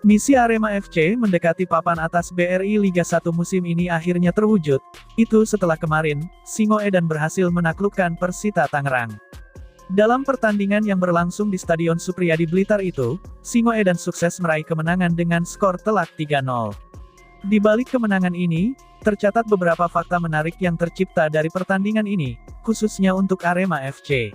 Misi Arema FC mendekati papan atas BRI Liga 1 musim ini akhirnya terwujud, itu setelah kemarin, Singoedan berhasil menaklukkan Persita Tangerang. Dalam pertandingan yang berlangsung di Stadion Supriyadi Blitar itu, Singoedan sukses meraih kemenangan dengan skor telak 3-0. Di balik kemenangan ini, tercatat beberapa fakta menarik yang tercipta dari pertandingan ini, khususnya untuk Arema FC.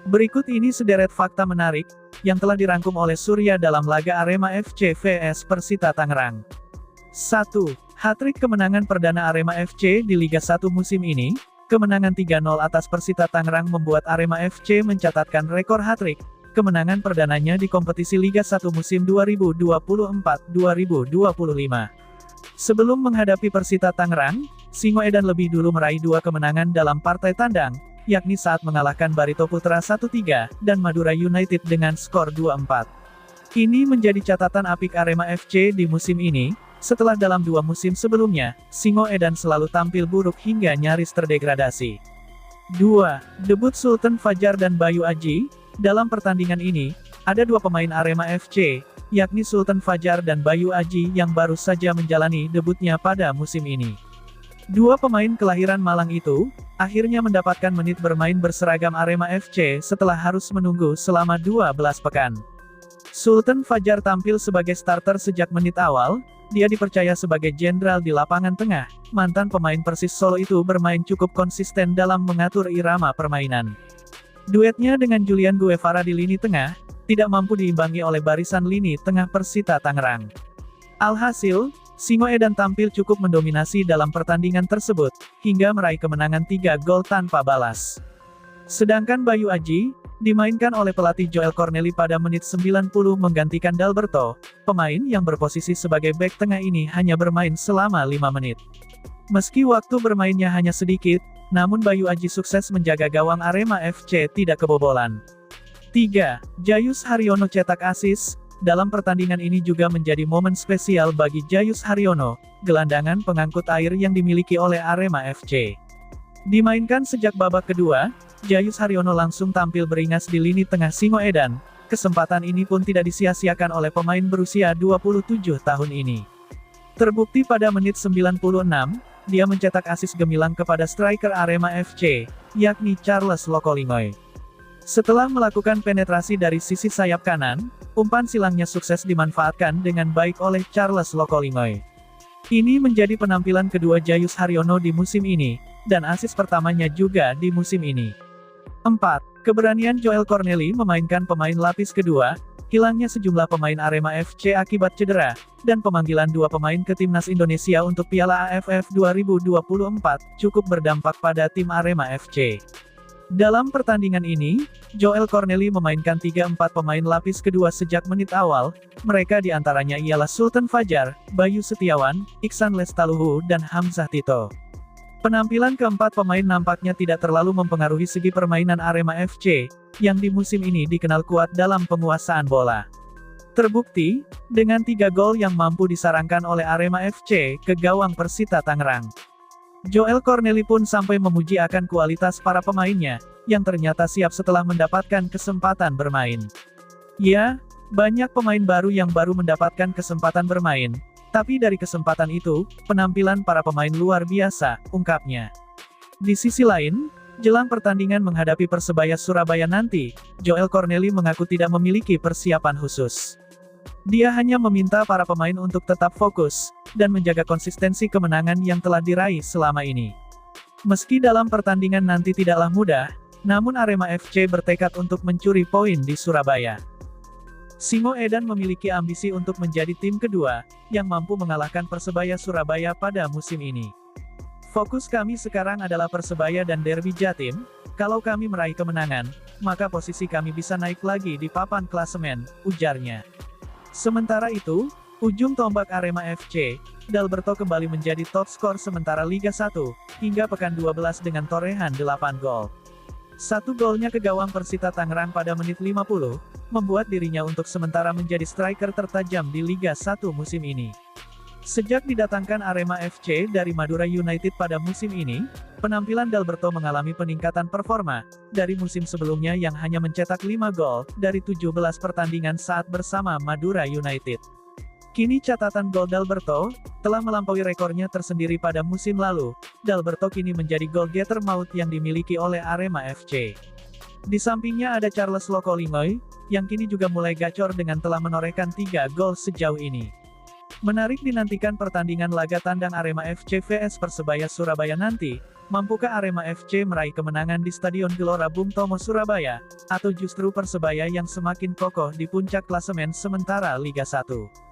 Berikut ini sederet fakta menarik, yang telah dirangkum oleh Surya dalam laga Arema FC vs Persita Tangerang. 1. Hat-trick kemenangan perdana Arema FC di Liga 1 musim ini, kemenangan 3-0 atas Persita Tangerang membuat Arema FC mencatatkan rekor hat-trick, kemenangan perdananya di kompetisi Liga 1 musim 2024-2025. Sebelum menghadapi Persita Tangerang, Singoedan lebih dulu meraih 2 kemenangan dalam partai tandang, yakni saat mengalahkan Barito Putra 1-3, dan Madura United dengan skor 2-4. Ini menjadi catatan apik Arema FC di musim ini, setelah dalam 2 musim sebelumnya, Singoedan selalu tampil buruk hingga nyaris terdegradasi. 2. Debut Sultan Fajar dan Bayu Aji. Dalam pertandingan ini, ada 2 pemain Arema FC, yakni Sultan Fajar dan Bayu Aji yang baru saja menjalani debutnya pada musim ini. 2 pemain kelahiran Malang itu, akhirnya mendapatkan menit bermain berseragam Arema FC setelah harus menunggu selama 12 pekan. Sultan Fajar tampil sebagai starter sejak menit awal, dia dipercaya sebagai jenderal di lapangan tengah, mantan pemain Persis Solo itu bermain cukup konsisten dalam mengatur irama permainan. Duetnya dengan Julian Guevara di lini tengah, tidak mampu diimbangi oleh barisan lini tengah Persita Tangerang. Alhasil, Singoedan tampil cukup mendominasi dalam pertandingan tersebut, hingga meraih kemenangan 3 gol tanpa balas. Sedangkan Bayu Aji, dimainkan oleh pelatih Joel Corneli pada menit 90 menggantikan Dalberto, pemain yang berposisi sebagai bek tengah ini hanya bermain selama 5 menit. Meski waktu bermainnya hanya sedikit, namun Bayu Aji sukses menjaga gawang Arema FC tidak kebobolan. 3. Jayus Haryono cetak assist. Dalam pertandingan ini juga menjadi momen spesial bagi Jayus Haryono, gelandangan pengangkut air yang dimiliki oleh Arema FC. Dimainkan sejak babak kedua, Jayus Haryono langsung tampil beringas di lini tengah Singoedan. Kesempatan ini pun tidak disia-siakan oleh pemain berusia 27 tahun ini. Terbukti pada menit 96, dia mencetak assist gemilang kepada striker Arema FC, yakni Charles Lokolingoy. Setelah melakukan penetrasi dari sisi sayap kanan, umpan silangnya sukses dimanfaatkan dengan baik oleh Charles Lokolingoy. Ini menjadi penampilan kedua Jayus Haryono di musim ini, dan assist pertamanya juga di musim ini. 4. Keberanian Joel Corneli memainkan pemain lapis kedua, hilangnya sejumlah pemain Arema FC akibat cedera, dan pemanggilan 2 pemain ke Timnas Indonesia untuk Piala AFF 2024, cukup berdampak pada tim Arema FC. Dalam pertandingan ini, Joel Corneli memainkan 3-4 pemain lapis kedua sejak menit awal, mereka diantaranya ialah Sultan Fajar, Bayu Setiawan, Iksan Lestaluhu dan Hamzah Tito. Penampilan keempat pemain nampaknya tidak terlalu mempengaruhi segi permainan Arema FC, yang di musim ini dikenal kuat dalam penguasaan bola. Terbukti, dengan 3 gol yang mampu disarangkan oleh Arema FC ke gawang Persita Tangerang. Joel Corneli pun sampai memuji akan kualitas para pemainnya, yang ternyata siap setelah mendapatkan kesempatan bermain. Ya, banyak pemain baru yang baru mendapatkan kesempatan bermain, tapi dari kesempatan itu, penampilan para pemain luar biasa, ungkapnya. Di sisi lain, jelang pertandingan menghadapi Persebaya Surabaya nanti, Joel Corneli mengaku tidak memiliki persiapan khusus. Dia hanya meminta para pemain untuk tetap fokus, dan menjaga konsistensi kemenangan yang telah diraih selama ini. Meski dalam pertandingan nanti tidaklah mudah, namun Arema FC bertekad untuk mencuri poin di Surabaya. Singoedan memiliki ambisi untuk menjadi tim kedua, yang mampu mengalahkan Persebaya Surabaya pada musim ini. Fokus kami sekarang adalah Persebaya dan Derby Jatim, kalau kami meraih kemenangan, maka posisi kami bisa naik lagi di papan klasemen, ujarnya. Sementara itu, ujung tombak Arema FC, Dalberto kembali menjadi top skor sementara Liga 1, hingga pekan 12 dengan torehan 8 gol. 1 golnya ke gawang Persita Tangerang pada menit 50, membuat dirinya untuk sementara menjadi striker tertajam di Liga 1 musim ini. Sejak didatangkan Arema FC dari Madura United pada musim ini, penampilan Dalberto mengalami peningkatan performa, dari musim sebelumnya yang hanya mencetak 5 gol, dari 17 pertandingan saat bersama Madura United. Kini catatan gol Dalberto telah melampaui rekornya tersendiri pada musim lalu. Dalberto kini menjadi gol getter maut yang dimiliki oleh Arema FC. Di sampingnya ada Charles Lokolingoy, yang kini juga mulai gacor dengan telah menorehkan 3 gol sejauh ini. Menarik dinantikan pertandingan laga tandang Arema FC vs Persebaya Surabaya nanti. Mampukah Arema FC meraih kemenangan di Stadion Gelora Bung Tomo Surabaya, atau justru Persebaya yang semakin kokoh di puncak klasemen sementara Liga 1?